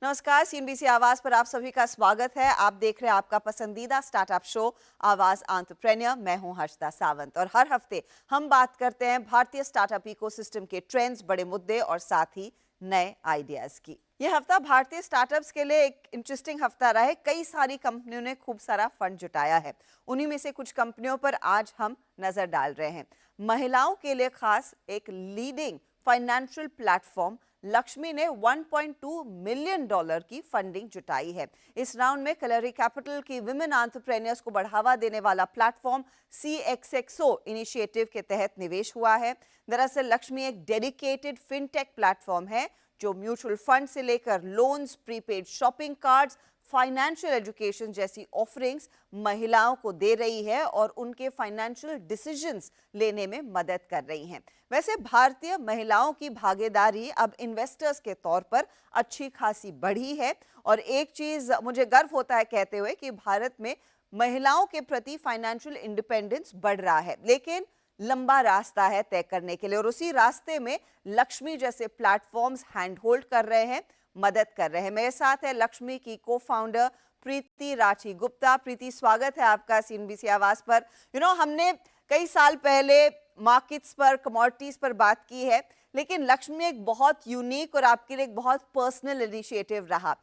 नमस्कार, सीएनबीसी आवाज पर आप सभी का स्वागत है। आप देख रहे हैं आपका पसंदीदा स्टार्टअप शो आवाज एंटरप्रेन्योर। मैं हूं हर्षदा सावंत और हर हफ्ते हम बात करते हैं भारतीय स्टार्टअप इकोसिस्टम के ट्रेंड्स, बड़े मुद्दे और साथ ही नए आइडियाज की। यह हफ्ता भारतीय स्टार्टअप्स के लिए एक इंटरेस्टिंग हफ्ता रहा है। कई सारी कंपनियों ने खूब सारा फंड जुटाया है। उन्हीं में से कुछ कंपनियों पर आज हम नजर डाल रहे हैं। महिलाओं के लिए खास एक लीडिंग फाइनेंशियल प्लेटफॉर्म लक्ष्मी ने $1.2 मिलियन की फंडिंग जुटाई है। इस राउंड में कलरी कैपिटल की विमेन एंटरप्रेन्योर्स को बढ़ावा देने वाला प्लेटफॉर्म CXXO इनिशिएटिव के तहत निवेश हुआ है। दरअसल लक्ष्मी एक डेडिकेटेड फिनटेक प्लेटफॉर्म है जो म्यूचुअल फंड से लेकर loans, prepaid shopping cards, financial education जैसी ऑफरिंग्स महिलाओं को दे रही है और उनके फाइनेंशियल डिसीजंस लेने में मदद कर रही हैं। वैसे भारतीय महिलाओं की भागीदारी अब इन्वेस्टर्स के तौर पर अच्छी खासी बढ़ी है और एक चीज मुझे गर्व होता है कहते हुए कि भारत में महिलाओं के प्रति फाइनेंशियल इंडिपेंडेंस बढ़ रहा है, लेकिन लंबा रास्ता है तय करने के लिए और उसी रास्ते में लक्ष्मी जैसे प्लेटफॉर्म्स हैंड होल्ड कर रहे हैं, मदद कर रहे हैं। मेरे साथ है लक्ष्मी की को फाउंडर प्रीति राठी गुप्ता। प्रीति, स्वागत है आपका सीएनबीसी आवाज पर। हमने कई साल पहले मार्केट्स पर, कमोडिटीज पर बात की है, लेकिन लक्ष्मी एक बहुत यूनिक और आपके लिए एक बहुत पर्सनल इनिशिएटिव रहा।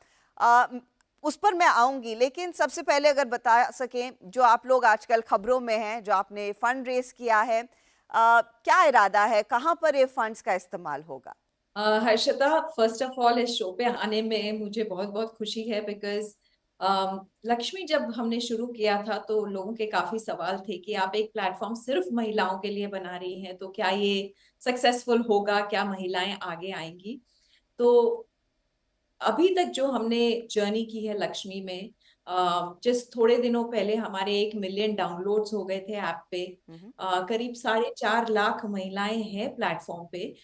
उस पर मैं आऊंगी, लेकिन सबसे पहले अगर बता सकें, जो आप लोग आजकल खबरों में हैं, जो आपने फंड रेस किया है, क्या इरादा है, कहां पर ये फंड्स का इस्तेमाल होगा? हर्षदा, फर्स्ट ऑफ ऑल इस शो पे आने में मुझे बहुत बहुत खुशी है बिकॉज लक्ष्मी जब हमने शुरू किया था तो लोगों के काफी सवाल थे कि आप एक प्लेटफॉर्म सिर्फ महिलाओं के लिए बना रही हैं, तो क्या ये सक्सेसफुल होगा, क्या महिलाएं आगे आएंगी। तो अभी तक जो हमने जर्नी की है लक्ष्मी में, जिस थोड़े दिनों पहले हमारे 1 मिलियन डाउनलोड्स हो गए थे ऐप पे। करीब 4.5 लाख महिलाएं हैं प्लेटफॉर्म पे।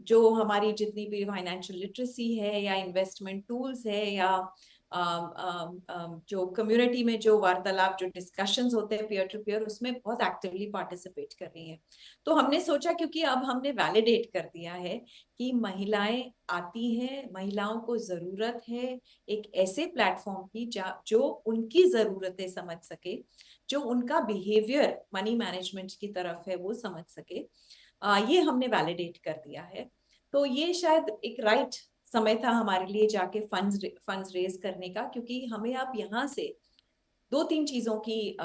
जो हमारी जितनी भी फाइनेंशियल लिटरेसी है या इन्वेस्टमेंट टूल्स है या जो कम्युनिटी में जो वार्तालाप, जो डिस्कशंस होते हैं पीयर टू पीयर, उसमें बहुत एक्टिवली पार्टिसिपेट कर रही हैं। तो हमने सोचा, क्योंकि अब हमने वैलिडेट कर दिया है कि महिलाएं आती हैं, महिलाओं को जरूरत है एक ऐसे प्लेटफॉर्म की जो उनकी जरूरतें समझ सके, जो उनका बिहेवियर मनी मैनेजमेंट की तरफ है वो समझ सके। ये हमने वैलिडेट कर दिया है। तो ये शायद एक राइट समय था हमारे लिए जाके फंड्स रेज करने का, क्योंकि हमें अब यहाँ से 2-3 चीजों की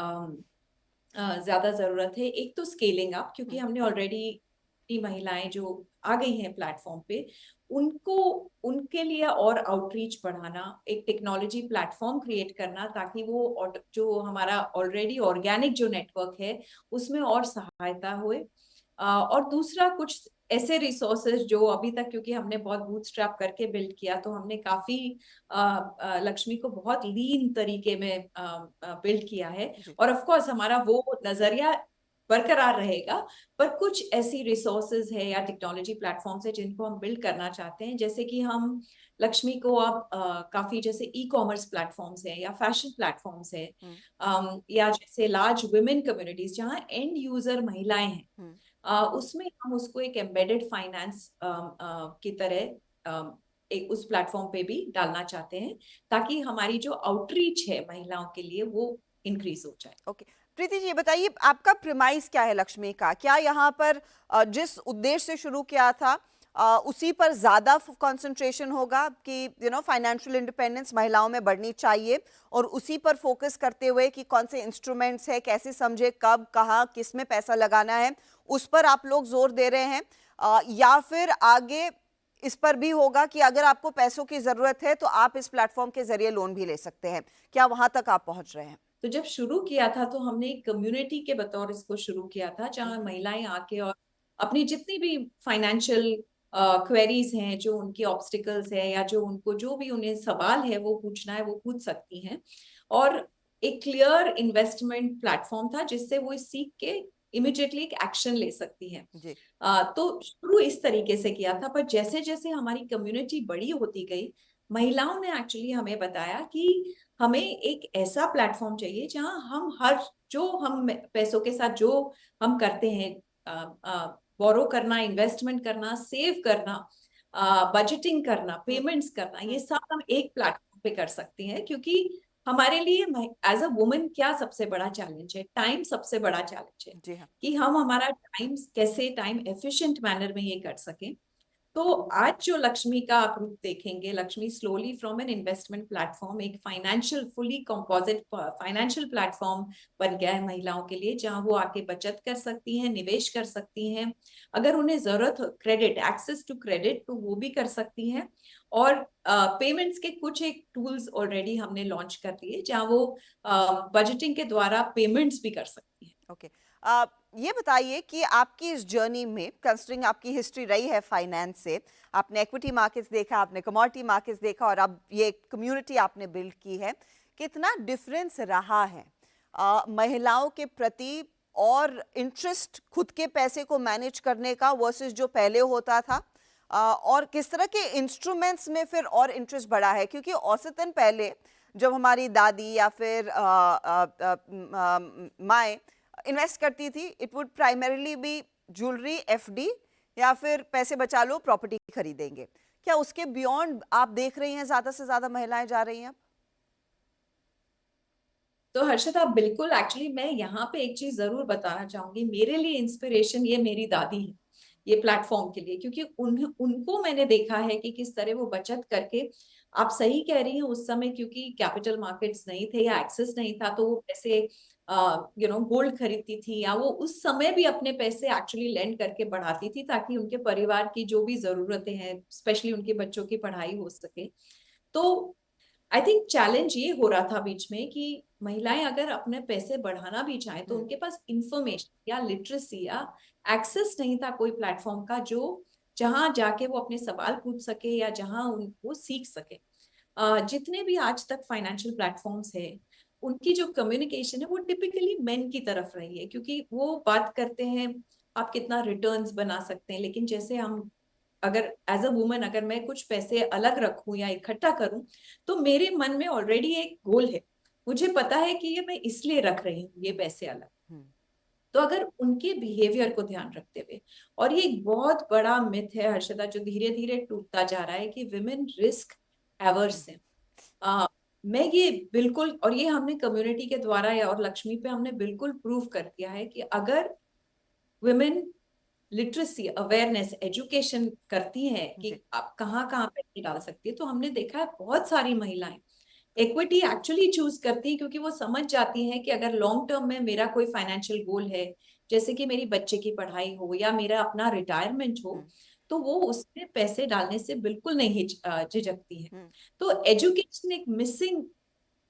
ज्यादा जरूरत है। एक तो स्केलिंग अप, क्योंकि हमने ऑलरेडी महिलाएं जो आ गई हैं प्लेटफॉर्म पे, उनको उनके लिए और आउटरीच बढ़ाना, एक टेक्नोलॉजी प्लेटफॉर्म क्रिएट करना ताकि वो जो हमारा ऑलरेडी ऑर्गेनिक जो नेटवर्क है उसमें और सहायता हुए। और दूसरा, कुछ ऐसे रिसोर्सेज जो अभी तक, क्योंकि हमने बहुत बूटस्ट्रैप करके बिल्ड किया, तो हमने काफी लक्ष्मी को बहुत लीन तरीके में बिल्ड किया है। और ऑफ कोर्स हमारा वो नजरिया बरकरार रहेगा, पर कुछ ऐसी रिसोर्सेज है या टेक्नोलॉजी प्लेटफॉर्म्स है जिनको हम बिल्ड करना चाहते हैं। जैसे कि हम लक्ष्मी को अब काफी जैसे ई कॉमर्स प्लेटफॉर्म्स है या फैशन प्लेटफॉर्म्स है, या जैसे लार्ज वुमेन कम्युनिटीज जहाँ एंड यूजर महिलाएं हैं, उसमें हम उसको एक एम्बेडेड फाइनेंस की तरह एक उस प्लेटफॉर्म पे भी डालना चाहते हैं, ताकि हमारी जो आउटरीच है महिलाओं के लिए वो इंक्रीज हो जाए। ओके, प्रीति जी बताइए, आपका प्रिमाइस क्या है लक्ष्मी का? क्या यहाँ पर जिस उद्देश्य से शुरू किया था उसी पर ज्यादा कंसंट्रेशन होगा कि फाइनेंशियल इंडिपेंडेंस महिलाओं में बढ़नी चाहिए और उसी पर फोकस करते हुए कि कौन से इंस्ट्रूमेंट्स है, कैसे समझे, कब, कहाँ, किस में पैसा लगाना है, उस पर आप लोग जोर दे रहे हैं? या फिर आगे इस पर भी होगा कि अगर आपको पैसों की जरूरत है तो आप इस प्लेटफॉर्म के जरिए लोन भी ले सकते हैं? क्या वहां तक आप पहुंच रहे हैं? तो जब शुरू किया था तो हमने एक कम्युनिटी के बतौर इसको शुरू किया था, जहाँ महिलाएं आके और अपनी जितनी भी फाइनेंशियल क्वेरीज हैं, जो उनकी ऑब्स्टिकल्स है या जो उनको जो भी उन्हें सवाल है वो पूछना है वो पूछ सकती हैं। और एक क्लियर इन्वेस्टमेंट प्लेटफॉर्म था जिससे वो सीख के इमिडिएटली एक एक्शन ले सकती हैं। जी। तो शुरू इस तरीके से किया था, पर जैसे जैसे हमारी कम्युनिटी बड़ी होती गई, महिलाओं ने एक्चुअली हमें बताया कि हमें एक ऐसा प्लेटफॉर्म चाहिए जहां हम जो हम पैसों के साथ जो हम करते हैं, बोरो करना, इन्वेस्टमेंट करना, सेव करना, बजटिंग करना, पेमेंट्स करना, ये सब हम एक प्लेटफॉर्म पे कर सकते हैं। क्योंकि हमारे लिए एज अ वुमन क्या सबसे बड़ा चैलेंज है? टाइम सबसे बड़ा चैलेंज है जी हाँ। कि हम हमारा टाइम एफिशिएंट मैनर में ये कर सकें। तो आज जो लक्ष्मी का आप रूप देखेंगे, Lakshmi slowly from an investment platform एक financial fully composite financial platform बन गया है महिलाओं के लिए, जहां वो आके बचत कर सकती हैं, निवेश कर सकती हैं, अगर उन्हें जरूरत हो क्रेडिट, एक्सेस टू क्रेडिट, तो वो भी कर सकती हैं। और पेमेंट्स के कुछ एक टूल्स ऑलरेडी हमने लॉन्च कर दिए, जहां वो बजटिंग के द्वारा पेमेंट्स भी कर सकती हैं। ओके। ये बताइए कि आपकी इस जर्नी में, कंसिडरिंग आपकी हिस्ट्री रही है फाइनेंस से, आपने इक्विटी मार्केट्स देखा, आपने कमोडिटी मार्केट्स देखा और अब ये कम्युनिटी आपने बिल्ड की है, कितना डिफरेंस रहा है महिलाओं के प्रति और इंटरेस्ट खुद के पैसे को मैनेज करने का वर्सेस जो पहले होता था, और किस तरह के इंस्ट्रूमेंट्स में फिर और इंटरेस्ट बढ़ा है? क्योंकि औसतन पहले जब हमारी दादी या फिर माएँ इन्वेस्ट करती थी, it would primarily be jewellery, FD, या फिर पैसे बचा लो प्रॉपर्टी खरीदेंगे। क्या उसके बियॉन्ड आप देख रही हैं ज्यादा से ज्यादा महिलाएं जा रही हैं अब? तो हर्षिता, बिल्कुल, एक्चुअली मैं यहाँ पे एक चीज जरूर बताना चाहूंगी। मेरे लिए इंस्पिरेशन ये मेरी दादी है, ये प्लेटफॉर्म के लिए, क्योंकि उनको मैंने देखा है कि किस तरह वो बचत करके, आप सही कह रही हैं, उस समय क्योंकि कैपिटल मार्केट्स नहीं थे या एक्सेस नहीं था, तो वो पैसे गोल्ड खरीदती थी, या वो उस समय भी अपने पैसे एक्चुअली लेंड करके बढ़ाती थी, ताकि उनके परिवार की जो भी जरूरतें हैं, स्पेशली उनके बच्चों की पढ़ाई हो सके। तो आई थिंक चैलेंज ये हो रहा था बीच में कि महिलाएं अगर अपने पैसे बढ़ाना भी चाहें, तो उनके पास इंफॉर्मेशन या लिटरेसी या एक्सेस नहीं था कोई प्लेटफॉर्म का, जो जहां जाके वो अपने सवाल पूछ सके या जहां वो सीख सके। जितने भी आज तक फाइनेंशियल प्लेटफॉर्म्स है, उनकी जो कम्युनिकेशन है वो टिपिकली मेन की तरफ रही है, क्योंकि वो बात करते हैं आप कितना रिटर्न्स बना सकते हैं, लेकिन जैसे हम, अगर एज अ वुमन अगर मैं कुछ पैसे अलग रखूं या इकट्ठा करूं, तो मेरे मन में ऑलरेडी एक गोल है, मुझे पता है कि ये मैं इसलिए रख रही हूँ ये पैसे अलग। तो अगर उनके बिहेवियर को ध्यान रखते हुए, और ये एक बहुत बड़ा मिथ है हर्षदा, जो धीरे धीरे टूटता जा रहा है, कि विमेन रिस्क एवर्स हैं। मैं ये बिल्कुल, और ये हमने कम्युनिटी के द्वारा या और लक्ष्मी पे हमने बिल्कुल प्रूव कर दिया है कि अगर विमेन लिटरेसी, अवेयरनेस, एजुकेशन करती हैं कि जी। आप कहाँ कहाँ पैसे डाल सकती है, तो हमने देखा है बहुत सारी महिलाएं इक्विटी एक्चुअली चूज करती है, क्योंकि वो समझ जाती हैं कि अगर लॉन्ग टर्म में मेरा कोई फाइनेंशियल गोल है, जैसे कि मेरी बच्चे की पढ़ाई हो या मेरा अपना रिटायरमेंट हो, तो वो उसमें पैसे डालने से बिल्कुल नहीं झिझकती है। तो एजुकेशन एक मिसिंग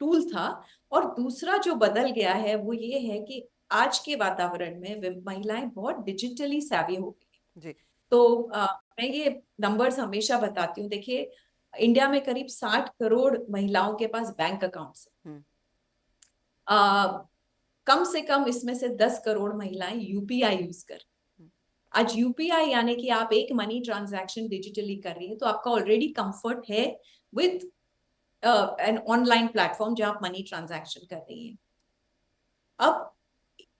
टूल था। और दूसरा जो बदल गया है वो ये है कि आज के वातावरण में महिलाएं बहुत डिजिटली savvy हो गई। जी। तो मैं ये नंबर्स हमेशा बताती हूँ। देखिए, इंडिया में करीब 60 करोड़ महिलाओं के पास बैंक अकाउंट्स है। कम से कम इसमें से 10 करोड़ महिलाएं यूपीआई यूज कर। आज यूपीआई यानी कि आप एक मनी ट्रांजैक्शन डिजिटली कर रही है, तो आपका ऑलरेडी कंफर्ट है विद एन ऑनलाइन प्लेटफॉर्म जहां आप मनी ट्रांजैक्शन कर रही है। अब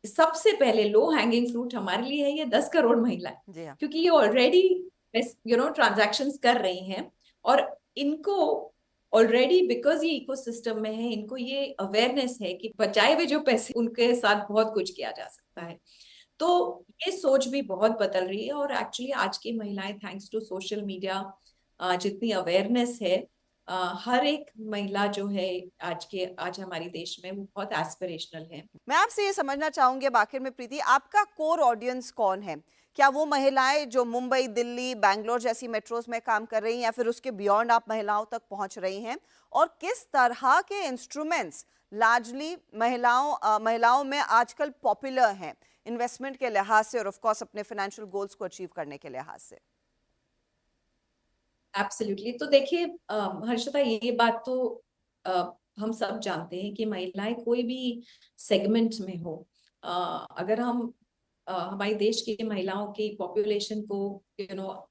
सबसे पहले लो हैंगिंग फ्रूट हमारे लिए है ये 10 करोड़ महिलाएं, जी हाँ। क्योंकि ये ऑलरेडी ट्रांजैक्शंस कर रही हैं, और इनको ऑलरेडी, बिकॉज ये इकोसिस्टम में है, इनको ये अवेयरनेस है कि बचाए हुए जो पैसे, उनके साथ बहुत कुछ किया जा सकता है। तो ये सोच भी बहुत बदल रही है, और एक्चुअली आज की महिलाएं, थैंक्स टू सोशल मीडिया, जितनी अवेयरनेस है, हर एक महिला जो है आज हमारे देश में, वो बहुत एस्पिरेशनल है। मैं आपसे ये समझना चाहूंगी अब आखिर में, प्रीति, आपका कोर ऑडियंस कौन है? क्या वो महिलाएं जो मुंबई, दिल्ली, बैंगलोर जैसी मेट्रोज में काम कर रही हैं, या फिर उसके बियॉन्ड आप महिलाओं तक पहुंच रही हैं? और किस तरह के इंस्ट्रूमेंट्स लार्जली महिलाओं में आजकल पॉपुलर हैं इन्वेस्टमेंट के लिहाज से और ऑफ कोर्स अपने फाइनेंशियल गोल्स को अचीव करने के लिहाज से? एब्सोल्युटली। तो देखिए हर्षिता, ये बात तो हम सब जानते हैं कि महिलाएं कोई भी सेगमेंट में हो, अगर हम हमारे देश की महिलाओं की पॉपुलेशन को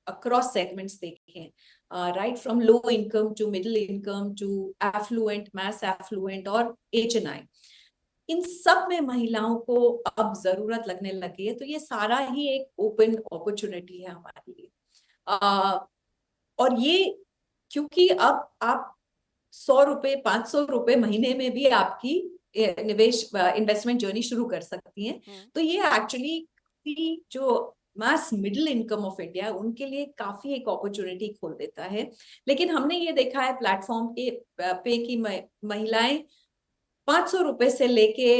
अक्रॉस सेगमेंट्स देखें, right from low income to middle income to affluent, mass affluent और HNI, इन सब में महिलाओं को अब जरूरत लगने लगी है। तो ये सारा ही एक ओपन अपॉर्चुनिटी है हमारे लिए। और ये क्योंकि अब आप 100 रुपए 500 रुपए महीने में भी आपकी निवेश इन्वेस्टमेंट जर्नी शुरू कर सकती हैं। तो ये एक्चुअली जो मास मिडिल इनकम ऑफ इंडिया उनके लिए काफी एक अपॉर्चुनिटी खोल देता है। लेकिन हमने ये देखा है प्लेटफॉर्म पे कि महिलाएं 500 रुपए से लेके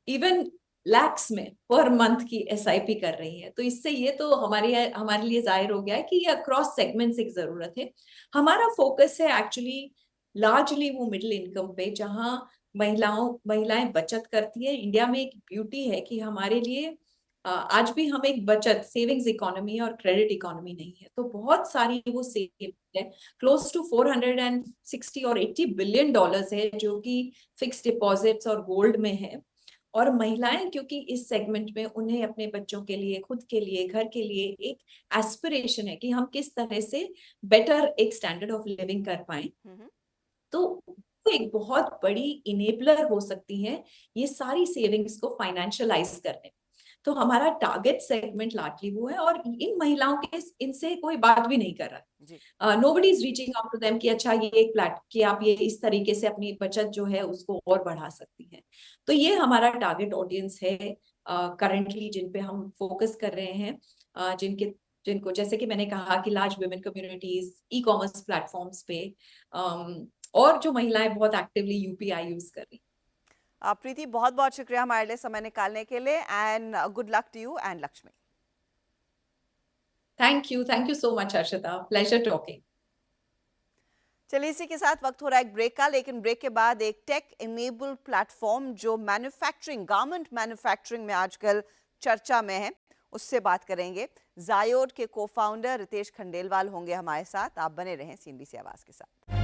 इवन लैक्स में पर मंथ की एसआईपी कर रही है। तो इससे ये तो हमारे लिए जाहिर हो गया है कि ये अक्रॉस सेगमेंट्स एक जरूरत है। हमारा फोकस है एक्चुअली लार्जली वो मिडिल इनकम पे, जहां महिलाएं बचत करती है। इंडिया में एक ब्यूटी है कि हमारे लिए आज भी हम एक बचत सेविंग्स इकोनॉमी और क्रेडिट इकोनॉमी नहीं है। तो बहुत सारी वो सेविंग है, क्लोज टू 460 और 80 बिलियन डॉलर्स है जो कि फिक्स डिपॉजिट्स और गोल्ड में है। और महिलाएं क्योंकि इस सेगमेंट में उन्हें अपने बच्चों के लिए, खुद के लिए, घर के लिए एक एस्पिरेशन है कि हम किस तरह से बेटर एक स्टैंडर्ड ऑफ लिविंग कर पाए। तो वो एक बहुत बड़ी इनेबलर हो सकती है ये सारी सेविंग्स को फाइनेंशियलाइज करने। तो हमारा टारगेट सेगमेंट लार्जली वो है, और इन महिलाओं के इनसे कोई बात भी नहीं कर रहा। Nobody is reaching out to them कि अच्छा ये एक कि आप ये इस तरीके से अपनी बचत जो है उसको और बढ़ा सकती हैं। तो ये हमारा टारगेट ऑडियंस है करंटली, जिन पे हम फोकस कर रहे हैं, जिनको जैसे कि मैंने कहा कि large women communities, e commerce platforms पे, और जो महिलाएं बहुत एक्टिवली यूपीआई यूज कर रही। प्रीति, बहुत बहुत शुक्रिया हमारे लिए समय निकालने के लिए, and good luck to you and Lakshmi. Thank you so much Harshita, pleasure talking. चलिए, इसी के साथ वक्त हो रहा है एक ब्रेक का, लेकिन ब्रेक के बाद एक टेक इनेबल प्लेटफॉर्म जो मैन्युफैक्चरिंग, गारमेंट मैन्युफैक्चरिंग में आजकल चर्चा में है, उससे बात करेंगे। जायोड के को फाउंडर रितेश खंडेलवाल होंगे हमारे साथ। आप बने रहें सीएनबीसी आवाज के साथ।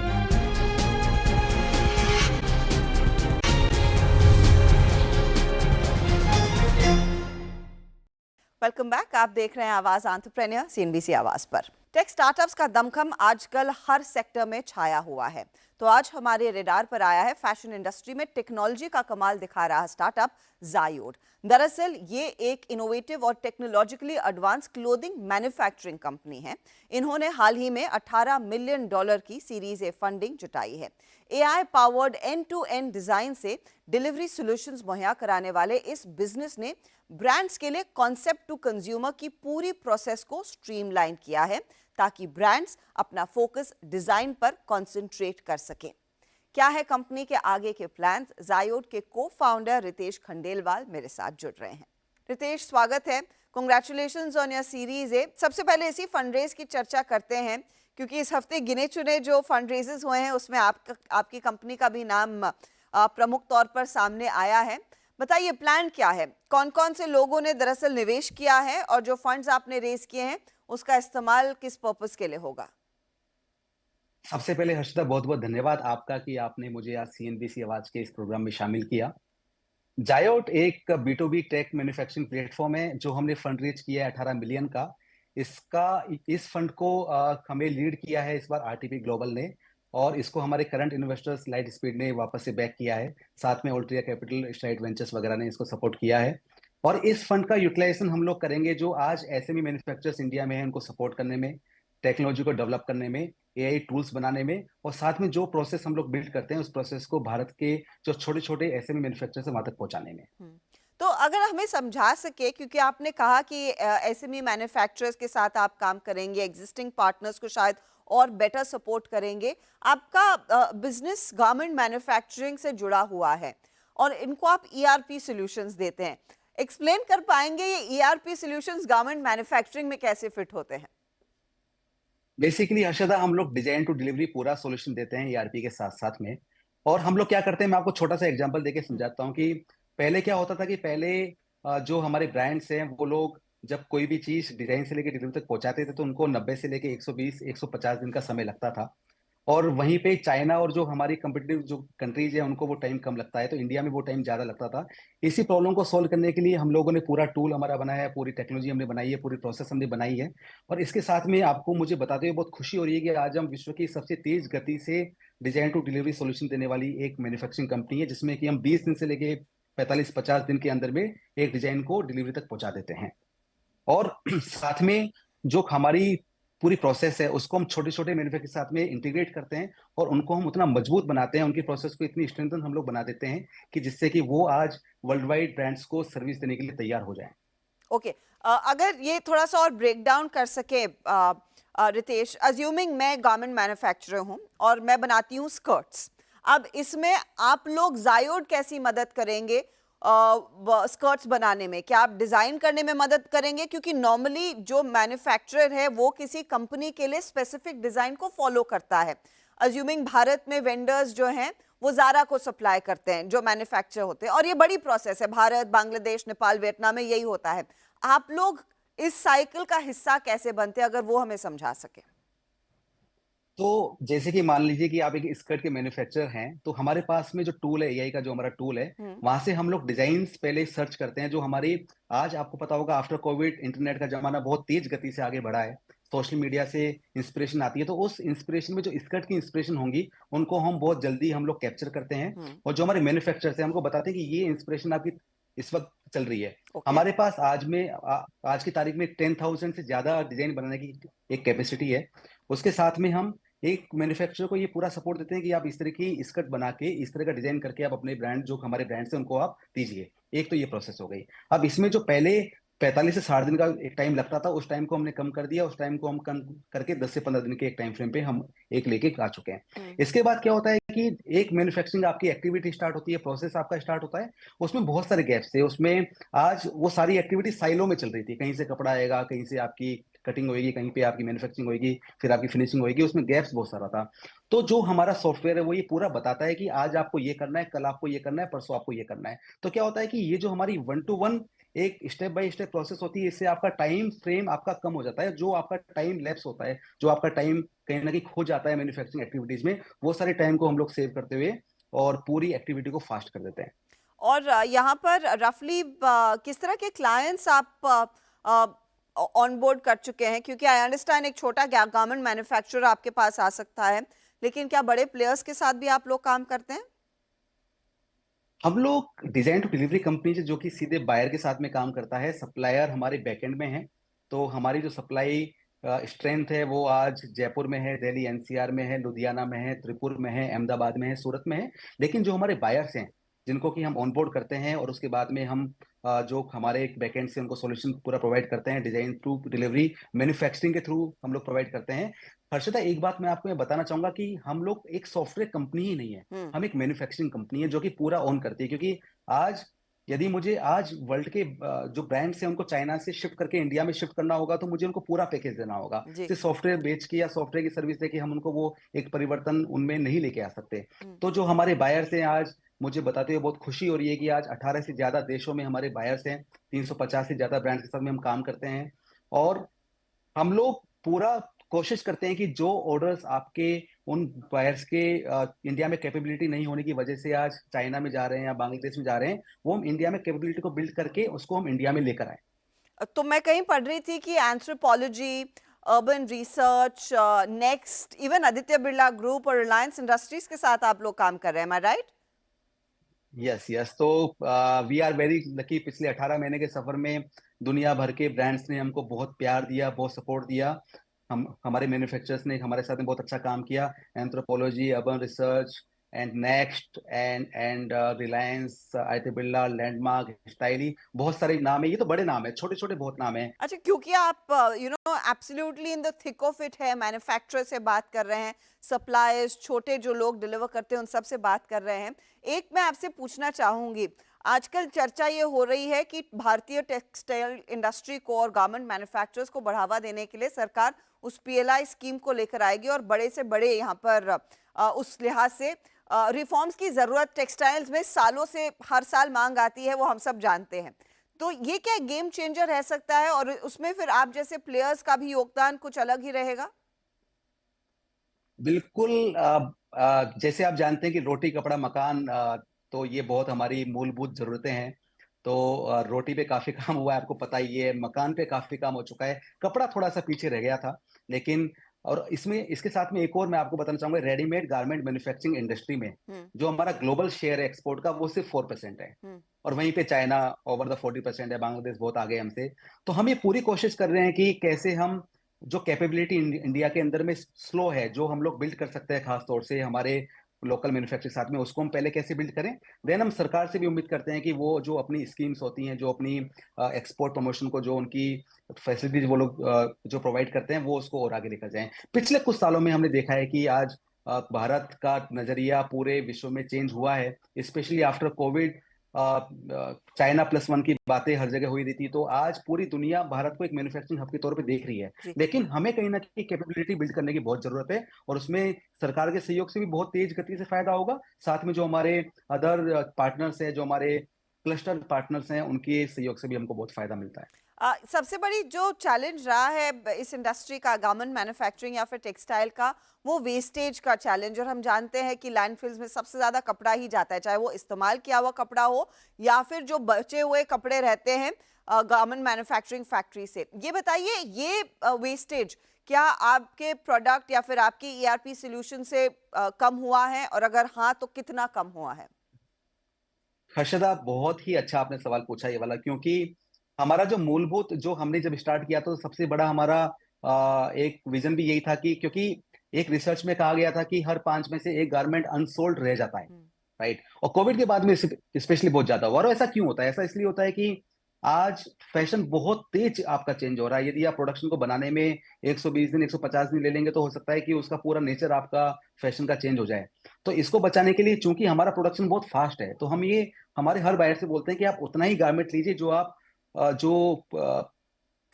Welcome back. आप देख रहे हैं आवाज एंटरप्रेन्योर सीएनबीसी आवाज पर। टेक स्टार्टअप्स का दमखम आजकल हर सेक्टर में छाया हुआ है। तो आज हमारे रेडार पर आया है फैशन इंडस्ट्री में टेक्नोलॉजी का कमाल दिखा रहा स्टार्टअप जायोड। दरअसल ये एक इनोवेटिव और technologically advance clothing manufacturing company है। इन्होंने हाल ही में $18 मिलियन की सीरीज ए फंडिंग जुटाई है। AI powered end to end design से डिलीवरी सॉल्यूशंस मुहैया कराने वाले इस बिजनेस ने ब्रांड्स के लिए कॉन्सेप्ट टू कंज्यूमर की पूरी प्रोसेस को स्ट्रीमलाइन किया है, ताकि ब्रांड्स अपना फोकस डिजाइन पर कंसंट्रेट कर सकें। क्या है कंपनी के आगे के प्लान्स? जायोड के को फाउंडर रितेश खंडेलवाल मेरे साथ जुड़ रहे हैं। रितेश, स्वागत है। Congratulations on your series A. सबसे पहले इसी फंडरेज की चर्चा करते हैं, क्योंकि इस हफ्ते गिने चुने जो फंडरेजेस हुए हैं उसमें आपकी कंपनी का भी नाम प्रमुख तौर पर सामने आया है। बताइए, प्लान क्या है? कौन कौन से लोगों ने दरअसल निवेश किया है, और जो फंड्स आपने रेज किए हैं उसका इस्तेमाल किस पर्पस के लिए होगा? सबसे पहले हर्षिता, बहुत बहुत धन्यवाद आपका कि आपने मुझे आज सीएनबीसी आवाज के इस प्रोग्राम में शामिल किया। जायोड एक B2B टेक मैन्युफैक्चरिंग प्लेटफॉर्म है जो हमने फंड रेज किया है 18 मिलियन का। इस फंड को हमें लीड किया है इस बार आरटीपी ग्लोबल ने, और इसको हमारे करंट इन्वेस्टर्स लाइट स्पीड ने वापस से बैक किया है। साथ में ऑल्ट्रिया कैपिटल, स्ट्राइड वेंचर्स वगैरह ने इसको सपोर्ट किया है। और इस फंड का यूटिलाइजेशन हम लोग करेंगे जो आज एसएमई मैन्युफैक्चरर्स इंडिया में है, उनको सपोर्ट करने में, टेक्नोलॉजी को डेवलप करने में, एआई टूल्स बनाने में, और साथ में जो प्रोसेस हम लोग बिल्ड करते हैं उस प्रोसेस को भारत के जो छोटे छोटे एसएमई मैन्युफैक्चरर्स है वहां तक पहुंचाने में। तो अगर हमें समझा सके, क्योंकि आपने कहा कि एसएमई मैन्युफैक्चरर्स के साथ आप काम करेंगे, एग्जिस्टिंग पार्टनर्स को शायद और बेटर सपोर्ट करेंगे। आपका बिजनेस गारमेंट मैन्युफैक्चरिंग से जुड़ा हुआ है और इनको आप ईआरपी सॉल्यूशंस देते हैं। एक्सप्लेन कर पाएंगे ये ईआरपी सॉल्यूशंस गारमेंट मैन्युफैक्चरिंग में कैसे फिट होते हैं? बेसिकली हर्षदा, हम लोग डिजाइन टू डिलीवरी पूरा सॉल्यूशन देते हैं ईआरपी के साथ साथ में। और हम लोग क्या करते हैं, मैं आपको छोटा सा एग्जांपल देके समझाता हूँ कि पहले क्या होता था कि पहले जो हमारे ब्रांड्स हैं वो लोग जब कोई भी चीज डिजाइन से लेके डिलीवरी तक पहुंचाते थे तो उनको 90 से लेके 120 150 दिन का समय लगता था। और वहीं पे चाइना और जो हमारी कम्पिटिटिव जो कंट्रीज है उनको वो टाइम कम लगता है, तो इंडिया में वो टाइम ज्यादा लगता था। इसी प्रॉब्लम को सोल्व करने के लिए हम लोगों ने पूरा टूल हमारा बनाया है, पूरी टेक्नोलॉजी हमने बनाई है, पूरी प्रोसेस हमने बनाई है। और इसके साथ में आपको मुझे बताते हुए बहुत खुशी हो रही है कि आज हम विश्व की सबसे तेज गति से डिजाइन टू डिलीवरी सोल्यूशन देने वाली एक मैन्युफैक्चरिंग कंपनी है, जिसमें कि हम 20 दिन से लेके 45-50 दिन के अंदर में एक डिजाइन को डिलीवरी तक पहुंचा देते हैं। और साथ में जो हमारी पूरी प्रोसेस है उसको हम छोटे-छोटे मैन्युफैक्चरर के साथ में इंटीग्रेट करते हैं और उनको हम उतना मजबूत बनाते हैं, उनकी प्रोसेस को इतनी स्ट्रेंथन हम लोग बना देते हैं कि जिससे कि वो आज वर्ल्ड वाइड ब्रांड्स को सर्विस देने के लिए तैयार हो जाएँ। ओके, अगर ये थोड़ा सा और ब्रेक डाउन कर सके रितेश, अज्यूमिंग मैं गारमेंट मैन्युफैक्चरर हूँ और मैं बनाती हूँ स्कर्ट्स, अब इसमें आप लोग जायोड कैसी मदद करेंगे स्कर्ट्स बनाने में? क्या आप डिजाइन करने में मदद करेंगे? क्योंकि नॉर्मली जो मैन्युफैक्चरर है वो किसी कंपनी के लिए स्पेसिफिक डिजाइन को फॉलो करता है। अज्यूमिंग भारत में वेंडर्स जो हैं वो ज़ारा को सप्लाई करते हैं, जो मैन्युफैक्चर होते हैं, और ये बड़ी प्रोसेस है, भारत, बांग्लादेश, नेपाल, वियतनाम में यही होता है। आप लोग इस साइकिल का हिस्सा कैसे बनते हैं, अगर वो हमें समझा सके? तो जैसे कि मान लीजिए कि आप एक स्कर्ट के मैन्युफैक्चरर हैं, तो हमारे पास में जो टूल है, एआई का जो हमारा टूल है, हम्म। वहां से हम लोग डिजाइन्स पहले सर्च करते हैं जो हमारी, आज आपको पता होगा आफ्टर कोविड इंटरनेट का जमाना बहुत तेज गति से आगे बढ़ा है, सोशल मीडिया से इंस्पिरेशन आती है, तो उस इंस्पिरेशन में जो स्कर्ट की इंस्पिरेशन होंगी उनको हम बहुत जल्दी हम लोग कैप्चर करते हैं और जो हमारे मैन्युफैक्चरर्स हैं हमको बताते हैं कि ये इंस्पिरेशन आपकी इस वक्त चल रही है। ओके। हमारे पास आज की तारीख में 10,000 से ज्यादा डिजाइन बनाने की एक कैपेसिटी है। उसके साथ में हम एक मैन्युफैक्चरर को ये पूरा सपोर्ट देते हैं कि आप इस तरह की स्कर्ट बना के इस तरह का डिजाइन करके आप अपने ब्रांड, जो हमारे ब्रांड्स हैं उनको आप दीजिए। एक तो ये प्रोसेस हो गई। अब इसमें जो पहले 45 से 60 दिन का एक टाइम लगता था, उस टाइम को हमने कम कर दिया, उस टाइम को हम कम करके 10 से 15 दिन के एक टाइम फ्रेम पे हम एक लेके आ चुके हैं। इसके बाद क्या होता है कि एक मैन्युफैक्चरिंग आपकी एक्टिविटी स्टार्ट होती है, प्रोसेस आपका स्टार्ट होता है, उसमें बहुत सारे गैप्स थे। उसमें आज वो सारी एक्टिविटी साइलो में चल रही थी, कहीं से कपड़ा आएगा, कहीं से आपकी कटिंग होगी, कहीं पे आपकी मैन्युफैक्चरिंग होगी, फिर आपकी फिनिशिंग होगी, उसमें गैप्स बहुत सारा था। तो जो हमारा सॉफ्टवेयर है वो ये पूरा बताता है कि आज आपको ये करना है, कल आपको ये करना है, परसों आपको ये करना है। तो क्या होता है कि ये जो हमारी वन टू वन एक स्टेप बाय स्टेप प्रोसेस होती है, इससे आपका टाइम फ्रेम आपका कम हो जाता है। जो आपका टाइम लैप्स होता है, जो आपका टाइम कहीं ना कहीं खो जाता है मैन्युफैक्चरिंग एक्टिविटीज में, वो सारे टाइम को हम लोग सेव करते हुए और पूरी एक्टिविटी को फास्ट कर देते हैं। और यहाँ पर रफली किस तरह के क्लाइंट्स आप ऑन बोर्ड कर चुके हैं? क्योंकि आई अंडरस्टैंड एक छोटा गारमेंट मैन्युफैक्चरर आपके पास आ सकता है, लेकिन क्या बड़े प्लेयर्स के साथ भी आप लोग काम करते हैं? हम लोग डिजाइन टू डिलीवरी कंपनी से, जो कि सीधे बायर के साथ में काम करता है, सप्लायर हमारे बैकएंड में है। तो हमारी जो सप्लाई स्ट्रेंथ है वो आज जयपुर में है, दिल्ली एनसीआर में है, लुधियाना में है, त्रिपुर में है, अहमदाबाद में है, सूरत में है। लेकिन जो हमारे बायर्स हैं जिनको कि हम ऑनबोर्ड करते हैं और उसके बाद में हम जो हमारे बैकएंड से उनको सॉल्यूशन पूरा प्रोवाइड करते हैं, डिजाइन टू डिलीवरी मैन्युफैक्चरिंग के थ्रू हम लोग प्रोवाइड करते हैं। हर्षिता, एक बात मैं आपको ये बताना चाहूंगा कि हम लोग एक सॉफ्टवेयर कंपनी ही नहीं है, हम एक मैन्युफैक्चरिंग कंपनी है जो कि पूरा ओन करती है। क्योंकि आज यदि मुझे आज वर्ल्ड के जो ब्रांड्स हैं उनको चाइना से शिफ्ट करके इंडिया में शिफ्ट करना होगा, तो मुझे उनको पूरा पैकेज देना होगा। जी। सिर्फ सॉफ्टवेयर बेच के या सॉफ्टवेयर की सर्विस देके हम उनको वो एक परिवर्तन उनमें नहीं लेके आ सकते। तो जो हमारे बायर्स हैं, आज मुझे बताते हुए बहुत खुशी हो रही है कि आज 18 से ज्यादा देशों में हमारे बायर्स हैं, 350 से ज्यादा ब्रांड्स के साथ में हम काम करते हैं। और हम लोग पूरा कोशिश करते हैं कि जो ऑर्डर्स आपके उन बायर्स के इंडिया में कैपेबिलिटी नहीं होने की वजह से आज चाइना में जा रहे हैं या बांग्लादेश में जा रहे हैं, वो हम इंडिया में कैपेबिलिटी को बिल्ड करके उसको हम इंडिया में लेकर आए। तो मैं कहीं पढ़ रही थी कि anthropology, urban research, next, even Aditya Birla group और रिलायंस इंडस्ट्रीज के साथ आप लोग काम कर रहे हैं, एम आई राइट? यस यस, तो वी आर वेरी लकी। पिछले 18 महीने के सफर में दुनिया भर के ब्रांड्स ने हमको बहुत प्यार दिया, बहुत सपोर्ट दिया। हम हमारे मैन्युफैक्चरर्स ने हमारे साथ में बहुत अच्छा काम किया। Anthropology, urban research and next and Reliance, Aditya Birla, landmark, styli, बहुत सारे नाम है। ये तो बड़े नाम है, छोटे छोटे बहुत नाम है। अच्छा, क्योंकि आप absolutely in the thick of it है, मैन्युफैक्चरर से बात कर रहे हैं, सप्लायर्स, छोटे जो लोग डिलीवर करते हैं उन सब से बात कर रहे हैं, एक मैं आपसे पूछना चाहूंगी, आजकल चर्चा ये हो रही है कि भारतीय टेक्सटाइल इंडस्ट्री को और गारमेंट मैन्युफैक्चरर्स को बढ़ावा देने के लिए सरकार उस पीएलआई स्कीम को लेकर आएगी और बड़े से बड़े यहाँ पर उस लिहाज से रिफॉर्म्स की जरूरत टेक्सटाइल्स में सालों से हर साल मांग आती है, वो हम सब जानते हैं। तो ये क्या गेम चेंजर रह सकता है और उसमें फिर आप जैसे प्लेयर्स का भी योगदान कुछ अलग ही रहेगा? बिल्कुल। जैसे आप जानते हैं कि रोटी कपड़ा मकान, तो ये बहुत हमारी मूलभूत जरूरतें हैं। तो रोटी पे काफी काम हुआ है, आपको पता ही है। मकान पे काफी काम हो चुका है, कपड़ा थोड़ा सा पीछे रह गया था। लेकिन और इसमें इसके साथ में एक और मैं आपको बताना चाहूंगा, रेडीमेड गारमेंट मैन्युफैक्चरिंग इंडस्ट्री में जो हमारा ग्लोबल शेयर है एक्सपोर्ट का, वो सिर्फ 4% है। और वहीं पे चाइना ओवर द 40% है, बांग्लादेश बहुत आगे हमसे। तो हम ये पूरी कोशिश कर रहे हैं कि कैसे हम जो कैपेबिलिटी इंडिया के अंदर में स्लो है, जो हम लोग बिल्ड कर सकते हैं खास तौर से हमारे लोकल मैन्युफैक्चरिंग साथ में, उसको हम पहले कैसे बिल्ड करें। देन हम सरकार से भी उम्मीद करते हैं कि वो जो अपनी स्कीम्स होती हैं, जो अपनी एक्सपोर्ट प्रमोशन को, जो उनकी फैसिलिटीज वो लोग जो प्रोवाइड करते हैं, वो उसको और आगे लेकर जाएं। पिछले कुछ सालों में हमने देखा है कि आज भारत का नजरिया पूरे विश्व में चेंज हुआ है, स्पेशली आफ्टर कोविड। चाइना +1 की बातें हर जगह हुई रही थी, तो आज पूरी दुनिया भारत को एक मैन्युफैक्चरिंग हब के तौर पे देख रही है। जी। लेकिन हमें कहीं ना कहीं कैपेबिलिटी बिल्ड करने की बहुत जरूरत है, और उसमें सरकार के सहयोग से भी बहुत तेज गति से फायदा होगा। साथ में जो हमारे अदर पार्टनर्स हैं, जो हमारे क्लस्टर पार्टनर्स हैं, उनके सहयोग से भी हमको बहुत फायदा मिलता है। सबसे बड़ी जो चैलेंज रहा है इस इंडस्ट्री का, गारमेंट मैन्युफैक्चरिंग या फिर टेक्सटाइल का, वो वेस्टेज का चैलेंज। और हम जानते हैं कि लैंडफिल्स में सबसे ज्यादा कपड़ा ही जाता है, चाहे वो इस्तेमाल किया हुआ कपड़ा हो या फिर जो बचे हुए कपड़े रहते हैं गारमेंट मैन्युफैक्चरिंग फैक्ट्री से। ये बताइए, ये वेस्टेज क्या आपके प्रोडक्ट या फिर आपकी ईआरपी सॉल्यूशन से कम हुआ है, और अगर हाँ तो कितना कम हुआ है? हर्षदा, बहुत ही अच्छा आपने सवाल पूछा ये वाला, क्योंकि हमारा जो मूलभूत, जो हमने जब स्टार्ट किया तो सबसे बड़ा हमारा एक विजन भी यही था कि, क्योंकि एक रिसर्च में कहा गया था कि हर 5 में से एक गारमेंट अनसोल्ड रह जाता है, हम्म। राइट। और कोविड के बाद में स्पेशली बहुत ज्यादा हुआ। और ऐसा क्यों होता है? ऐसा इसलिए होता है कि आज फैशन बहुत तेज आपका चेंज हो रहा है। यदि आप प्रोडक्शन को बनाने में 120 दिन 150 दिन ले लेंगे, तो हो सकता है कि उसका पूरा नेचर आपका फैशन का चेंज हो जाए। तो इसको बचाने के लिए, चूंकि हमारा प्रोडक्शन बहुत फास्ट है, तो हम ये हमारे हर बायर से बोलते हैं कि आप उतना ही गारमेंट लीजिए जो आप जो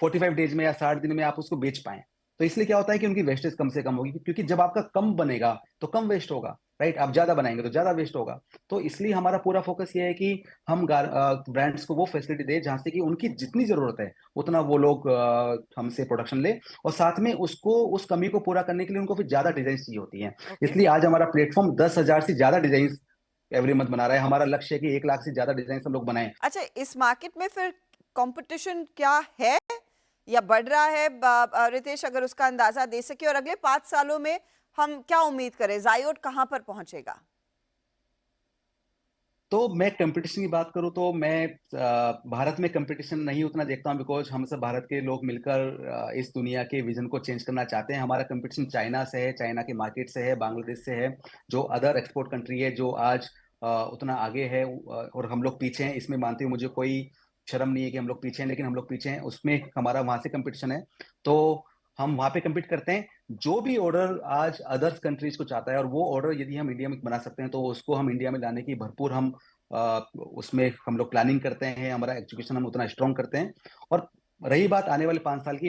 45 डेज में या 60 दिन में आप उसको बेच पाएं। तो इसलिए क्या होता है कि उनकी वेस्टेज कम से कम होगी, क्योंकि जब आपका कम बनेगा तो कम वेस्ट होगा, राइट। आप ज्यादा बनाएंगे तो ज्यादा वेस्ट होगा। तो इसलिए हमारा पूरा फोकस ये है कि हम ब्रांड्स को वो फैसिलिटी दें जहां से कि उनकी जितनी जरूरत है उतना वो लोग हमसे प्रोडक्शन ले, और साथ में उसको, उस कमी को पूरा करने के लिए उनको फिर ज्यादा डिजाइन चाहिए होती हैं। ओके। इसलिए आज हमारा प्लेटफॉर्म 10,000 से ज्यादा डिजाइन एवरी मंथ बना रहा है। हमारा लक्ष्य है कि 1 लाख से ज्यादा डिजाइन हम लोग बनाएं। अच्छा, इस मार्केट में फिर कंपटीशन क्या है या बढ़ रहा है? रितेश, अगर उसका अंदाजा दे सके, और अगले 5 सालों में हम क्या उम्मीद करें, जायोड कहां पर पहुंचेगा? तो मैं कंपटीशन की बात करूं तो मैं भारत में कंपटीशन नहीं उतना देखता हूं, बिकॉज हम सब भारत के लोग मिलकर इस दुनिया के विजन को चेंज करना चाहते हैं। हमारा कंपटीशन चाइना से है, चाइना के मार्केट से है, बांग्लादेश से है, जो अदर एक्सपोर्ट कंट्री है, जो आज उतना आगे है, और हम लोग पीछे हैं। इसमें मानते हुए मुझे कोई शर्म नहीं है कि हम लोग पीछे हैं, लेकिन हम लोग पीछे हैं, उसमें हमारा वहां से कंपटीशन है। तो हम वहां पे compete करते हैं। जो भी ऑर्डर आज अदर्स कंट्रीज को चाहता है, और वो ऑर्डर यदि हम इंडिया में बना सकते हैं, तो उसको हम इंडिया में लाने की भरपूर हम उसमें हम लोग प्लानिंग करते हैं। हमारा एजुकेशन हम उतना स्ट्रॉन्ग करते हैं। और रही बात आने वाले 5 साल की,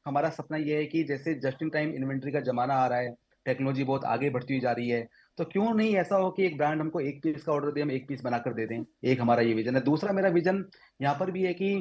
हमारा सपना यह है कि जैसे जस्ट इन टाइम इन्वेंट्री का जमाना आ रहा है, टेक्नोलॉजी बहुत आगे बढ़ती हुई जा रही है, तो क्यों नहीं ऐसा हो कि एक ब्रांड हमको 1 पीस का ऑर्डर दे, हम 1 पीस बनाकर दे दें। एक हमारा ये विजन है। दूसरा मेरा विजन यहाँ पर भी है कि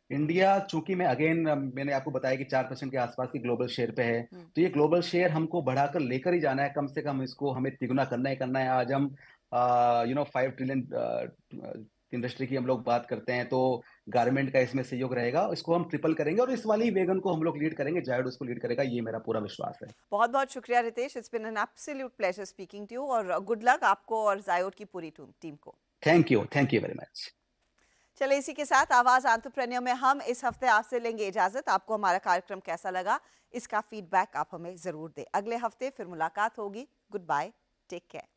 इंडिया, चूंकि मैंने आपको बताया कि 4% के आसपास की ग्लोबल शेयर पे है, हम्म। तो ये ग्लोबल शेयर हमको बढ़ाकर लेकर ही जाना है। कम से कम इसको हमें तिगुना करना ही करना है। आज हम 5 ट्रिलियन इंडस्ट्री की हम लोग बात करते हैं, तो गारमेंट का इसमें सहयोग रहेगा। इसको हम ट्रिपल करेंगे, और इस वाली वेगन को हम लोग लीड करेंगे, जायड उसको लीड करेगा, ये मेरा पूरा विश्वास है। बहुत बहुत शुक्रिया Ritesh, it's been an absolute pleasure speaking to you, और गुड लक आपको और जायोड की पूरी टीम को। Thank you very much. चले, इसी के साथ आवाज एंटरप्रेन्योर में हम इस हफ्ते आपसे लेंगे इजाजत। आपको हमारा कार्यक्रम कैसा लगा, इसका फीडबैक आप हमें जरूर दें। अगले हफ्ते फिर मुलाकात होगी। Goodbye, take care.